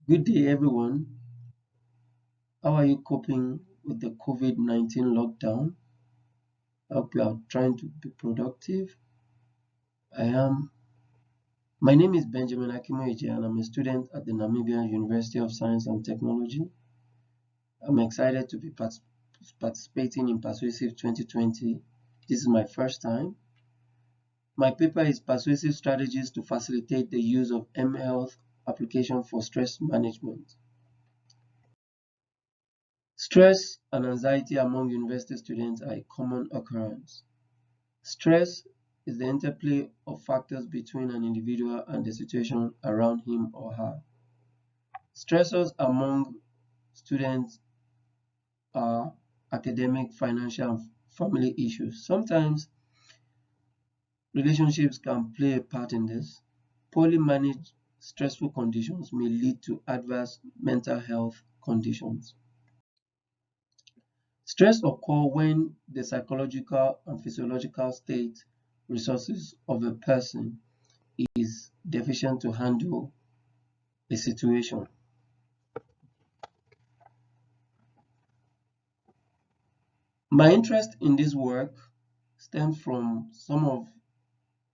Good day, everyone. How are you coping with the COVID-19 lockdown? I hope you are trying to be productive. I am. My name is Benjamin Akimoeje, and I'm a student at the Namibian University of Science and Technology. I'm excited to be participating in Persuasive 2020. This is my first time. My paper is Persuasive Strategies to Facilitate the Use of mHealth Application for Stress Management. Stress and anxiety among university students are a common occurrence. Stress is the interplay of factors between an individual and the situation around him or her. Stressors among students are academic, financial, and family issues. Sometimes relationships can play a part in this. Poorly managed stressful conditions may lead to adverse mental health conditions. Stress occurs when the psychological and physiological state resources of a person is deficient to handle a situation. My interest in this work stems from some of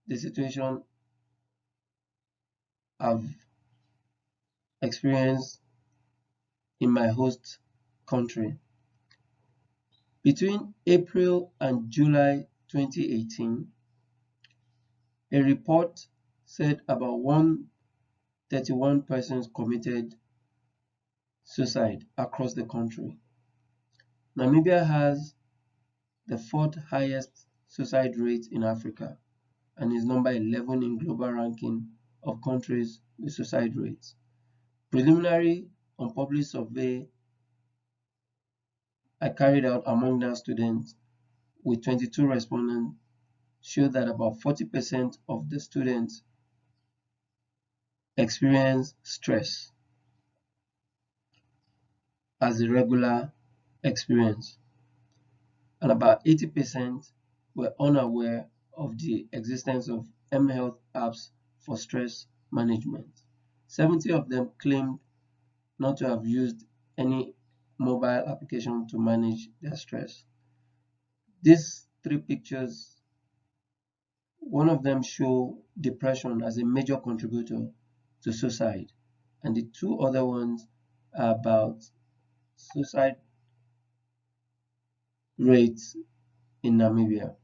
the situation I've experienced in my host country. Between April and July 2018, a report said about 131 persons committed suicide across the country. Namibia has the fourth highest suicide rate in Africa and is number 11 in global ranking of countries with suicide rates. Preliminary unpublished survey I carried out among NAS students with 22 respondents showed that about 40% of the students experience stress as a regular experience, and about 80% were unaware of the existence of mHealth apps for stress management. 70 of them claimed not to have used any mobile application to manage their stress. These three pictures, one of them show depression as a major contributor to suicide, and the two other ones are about suicide rates in Namibia.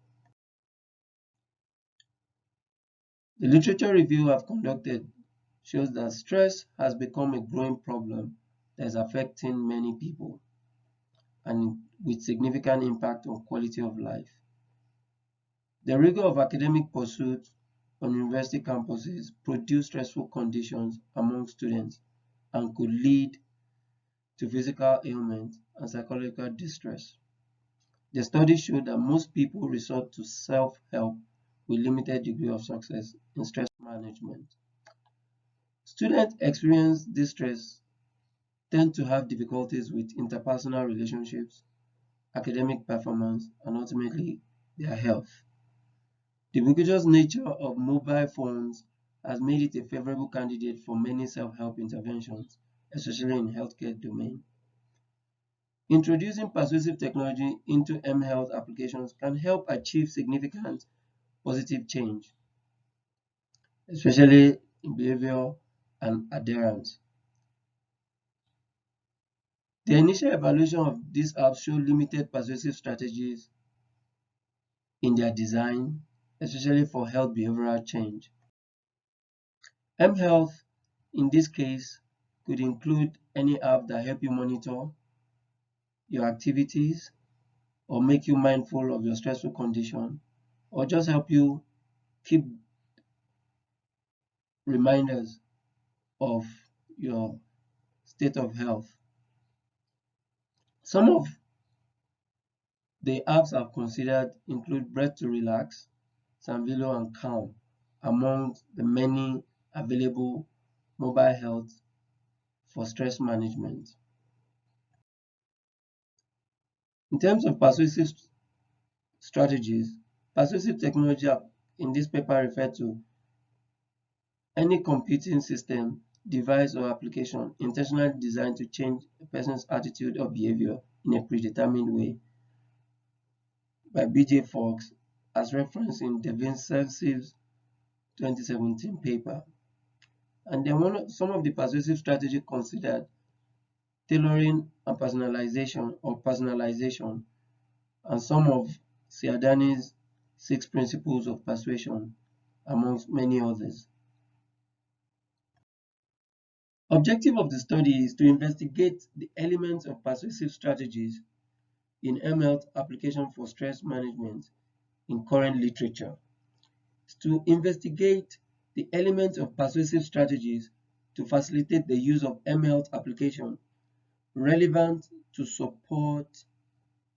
The literature review I've conducted shows that stress has become a growing problem that is affecting many people and with significant impact on quality of life. The rigor of academic pursuit on university campuses produce stressful conditions among students and could lead to physical ailment and psychological distress. The study showed that most people resort to self-help with limited degree of success in stress management. Students experience distress tend to have difficulties with interpersonal relationships, academic performance, and ultimately their health. The ubiquitous nature of mobile phones has made it a favorable candidate for many self-help interventions, especially in healthcare domain. Introducing persuasive technology into mHealth applications can help achieve significant positive change, especially in behavior and adherence. The initial evaluation of these apps showed limited persuasive strategies in their design, especially for health behavioral change. mHealth, in this case, could include any app that help you monitor your activities or make you mindful of your stressful condition or just help you keep reminders of your state of health. Some of the apps I've considered include Breath to Relax, Sanvilo, and Calm, among the many available mobile health for stress management. In terms of persuasive strategies, persuasive technology in this paper refer to any computing system device or application intentionally designed to change a person's attitude or behavior in a predetermined way by B.J. Fox, as referenced in the Persuasive's 2017 paper. And then some of the persuasive strategies considered: tailoring and personalization, and some of Cialdini's 6 principles of persuasion, amongst many others. Objective of the study is to investigate the elements of persuasive strategies in mHealth application for stress management in current literature. To investigate the elements of persuasive strategies to facilitate the use of mHealth application relevant to support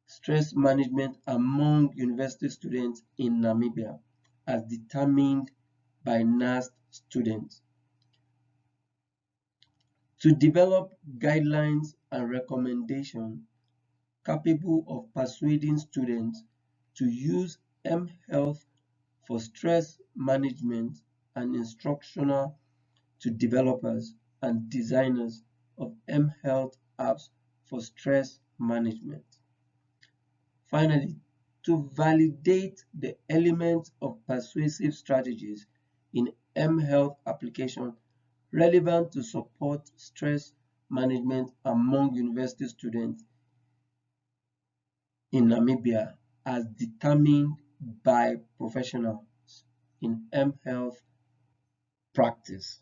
stress management among university students in Namibia, as determined by NAST students. To develop guidelines and recommendations capable of persuading students to use mHealth for stress management, and instructional to developers and designers of mHealth apps for stress management. Finally, to validate the elements of persuasive strategies in mHealth application relevant to support stress management among university students in Namibia, as determined by professionals in mHealth practice.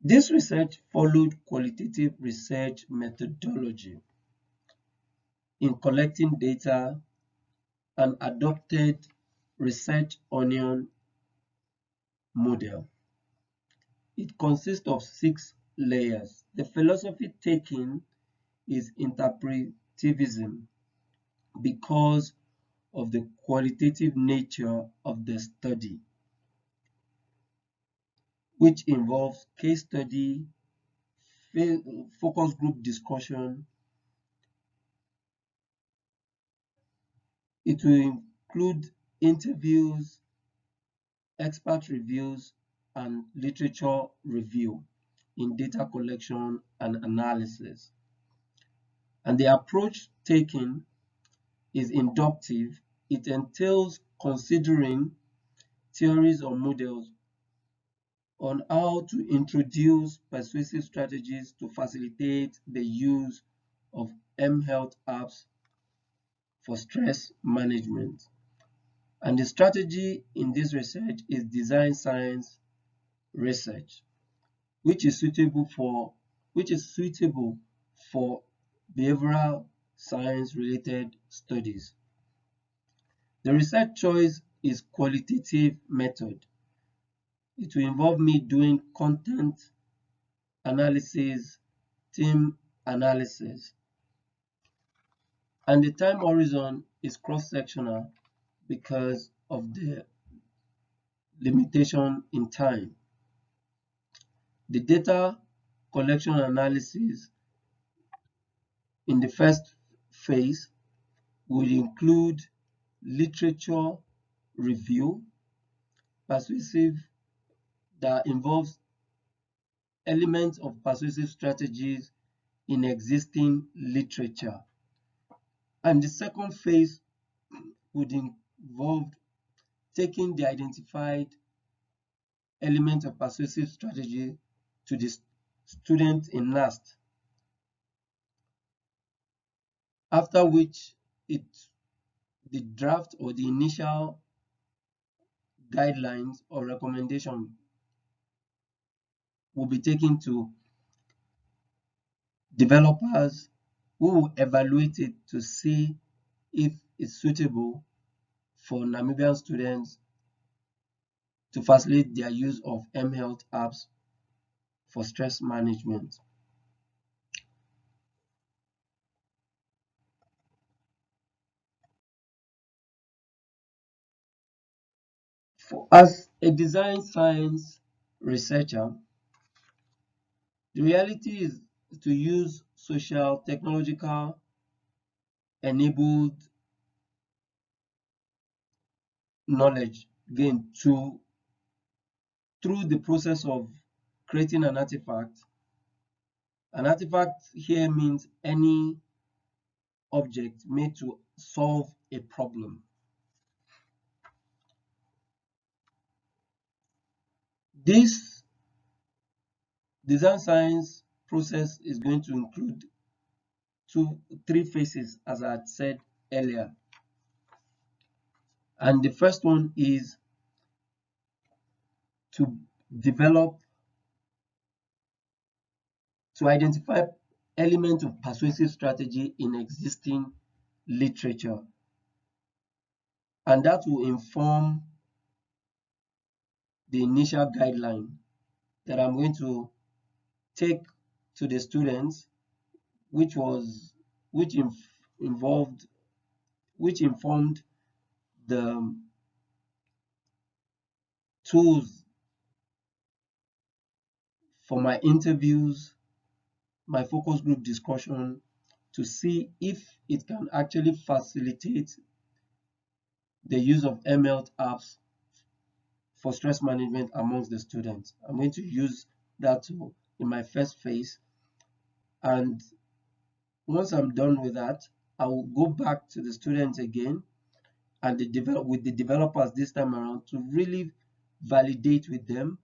This research followed qualitative research methodology in collecting data and adopted research onion model. It consists of 6 layers. The philosophy taken is interpretivism because of the qualitative nature of the study, which involves case study, focus group discussion. It will include interviews, expert reviews, and literature review in data collection and analysis. And the approach taken is inductive. It entails considering theories or models on how to introduce persuasive strategies to facilitate the use of mHealth apps for stress management. And the strategy in this research is design science research, which is suitable for behavioral science related studies. The research choice is qualitative method. It will involve me doing content analysis, team analysis, and the time horizon is cross-sectional because of the limitation in time. The data collection analysis in the first phase will include literature review, persuasive that involves elements of persuasive strategies in existing literature. And the second phase would involve taking the identified element of persuasive strategy to the student in NAST, after which the draft or the initial guidelines or recommendation will be taken to developers who will evaluate it to see if it's suitable for Namibian students to facilitate their use of mHealth apps for stress management. As a design science researcher, the reality is to use social technological enabled knowledge again, to through the process of creating an artifact. An artifact here means any object made to solve a problem. This design science process is going to include three phases, as I had said earlier. And the first one is to develop, to identify elements of persuasive strategy in existing literature. And that will inform the initial guideline that I'm going to take to the students, which was which involved which informed the tools for my interviews, my focus group discussion, to see if it can actually facilitate the use of mHealth apps for stress management amongst the students. I'm going to use that tool in my first phase, and once I'm done with that, I will go back to the students again and with the developers this time around to really validate with them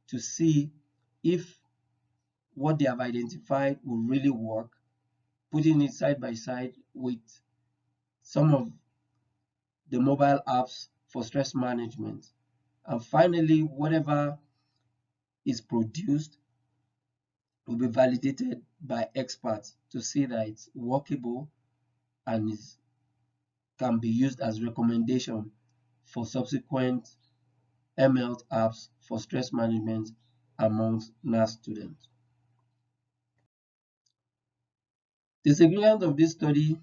to see if what they have identified will really work, putting it side by side with some of the mobile apps for stress management. And finally, whatever is produced will be validated by experts to see that it's workable and can be used as recommendation for subsequent mHealth apps for stress management amongst nurse students. The significance of this study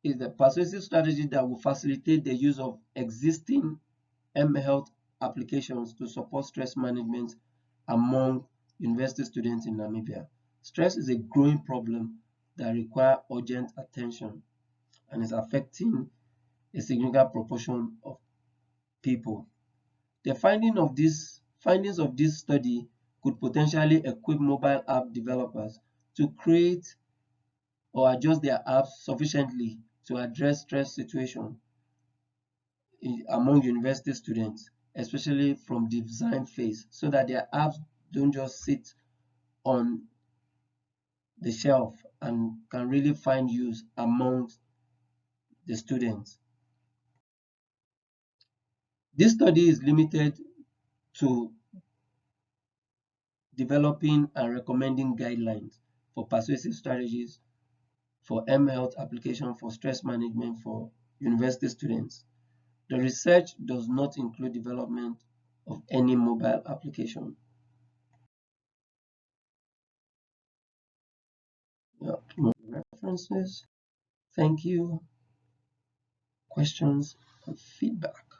is the persuasive strategy that will facilitate the use of existing mHealth applications to support stress management among university students in Namibia. Stress is a growing problem that requires urgent attention and is affecting a significant proportion of people. The findings of this study could potentially equip mobile app developers to create or adjust their apps sufficiently to address stress situations among university students, especially from the design phase, so that their apps don't just sit on the shelf and can really find use amongst the students. This study is limited to developing and recommending guidelines for persuasive strategies for mHealth application for stress management for university students. The research does not include development of any mobile application. Yeah, references. Thank you. Questions and feedback.